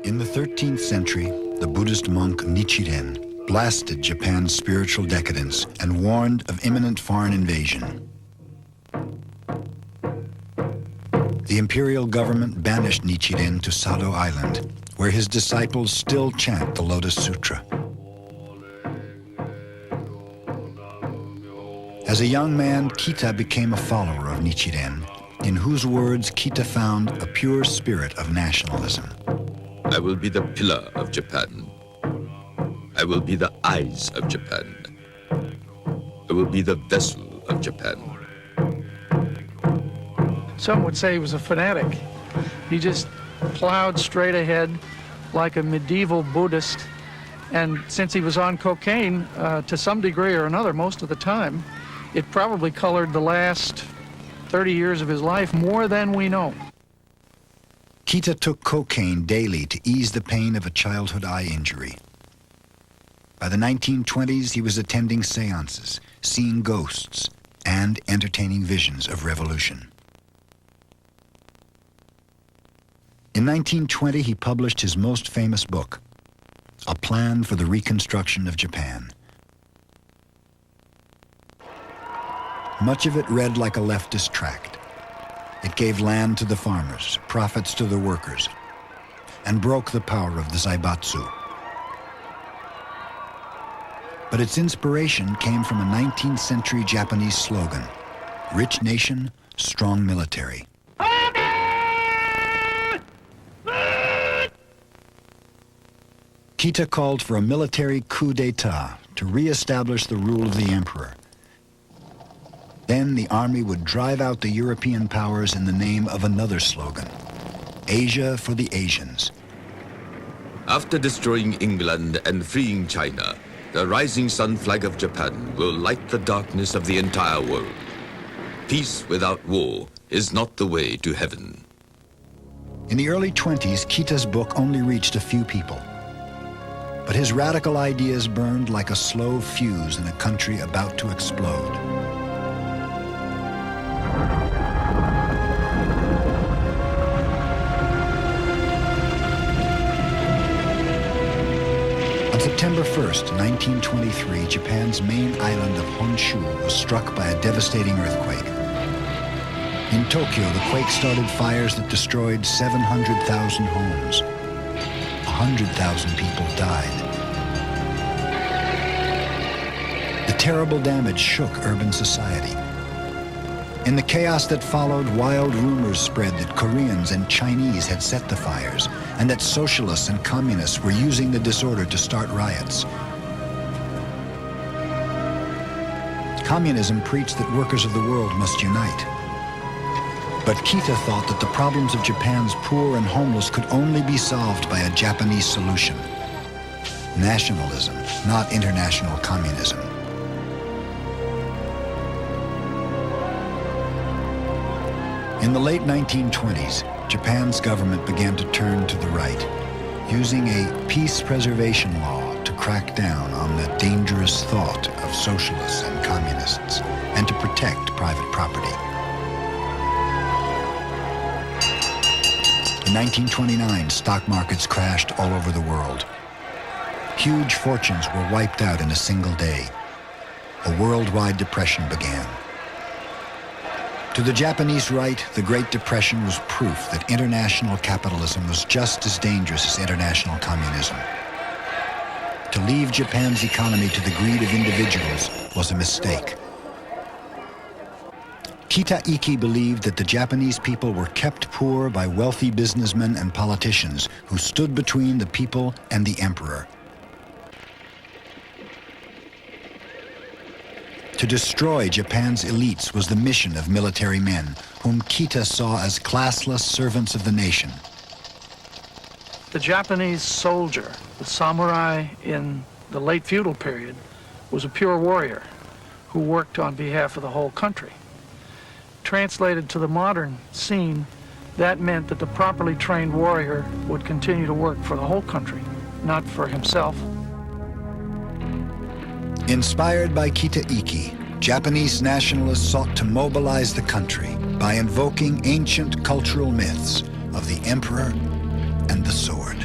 In the 13th century, the Buddhist monk Nichiren blasted Japan's spiritual decadence and warned of imminent foreign invasion. The imperial government banished Nichiren to Sado Island, where his disciples still chant the Lotus Sutra. As a young man, Kita became a follower of Nichiren, in whose words Kita found a pure spirit of nationalism. I will be the pillar of Japan. I will be the eyes of Japan. I will be the vessel of Japan. Some would say he was a fanatic. He just plowed straight ahead like a medieval Buddhist. And since he was on cocaine, to some degree or another, most of the time, it probably colored the last 30 years of his life more than we know. Kita took cocaine daily to ease the pain of a childhood eye injury. By the 1920s, he was attending seances, seeing ghosts, and entertaining visions of revolution. In 1920, he published his most famous book, A Plan for the Reconstruction of Japan. Much of it read like a leftist tract. It gave land to the farmers, profits to the workers, and broke the power of the Zaibatsu. But its inspiration came from a 19th century Japanese slogan, rich nation, strong military. Kita called for a military coup d'etat to re-establish the rule of the emperor. Then the army would drive out the European powers in the name of another slogan, Asia for the Asians. After destroying England and freeing China, the rising sun flag of Japan will light the darkness of the entire world. Peace without war is not the way to heaven. In the early 20s, Kita's book only reached a few people. But his radical ideas burned like a slow fuse in a country about to explode. On September 1st, 1923, Japan's main island of Honshu was struck by a devastating earthquake. In Tokyo, the quake started fires that destroyed 700,000 homes. 100,000 people died. The terrible damage shook urban society. In the chaos that followed, wild rumors spread that Koreans and Chinese had set the fires, and that socialists and communists were using the disorder to start riots. Communism preached that workers of the world must unite. But Kita thought that the problems of Japan's poor and homeless could only be solved by a Japanese solution. Nationalism, not international communism. In the late 1920s, Japan's government began to turn to the right, using a peace preservation law to crack down on the dangerous thought of socialists and communists, and to protect private property. In 1929, stock markets crashed all over the world. Huge fortunes were wiped out in a single day. A worldwide depression began. To the Japanese right, the Great Depression was proof that international capitalism was just as dangerous as international communism. To leave Japan's economy to the greed of individuals was a mistake. Kita Iki believed that the Japanese people were kept poor by wealthy businessmen and politicians who stood between the people and the emperor. To destroy Japan's elites was the mission of military men, whom Kita saw as classless servants of the nation. The Japanese soldier, the samurai in the late feudal period, was a pure warrior who worked on behalf of the whole country. Translated to the modern scene, that meant that the properly trained warrior would continue to work for the whole country, not for himself. Inspired by Kita Iki, Japanese nationalists sought to mobilize the country by invoking ancient cultural myths of the emperor and the sword.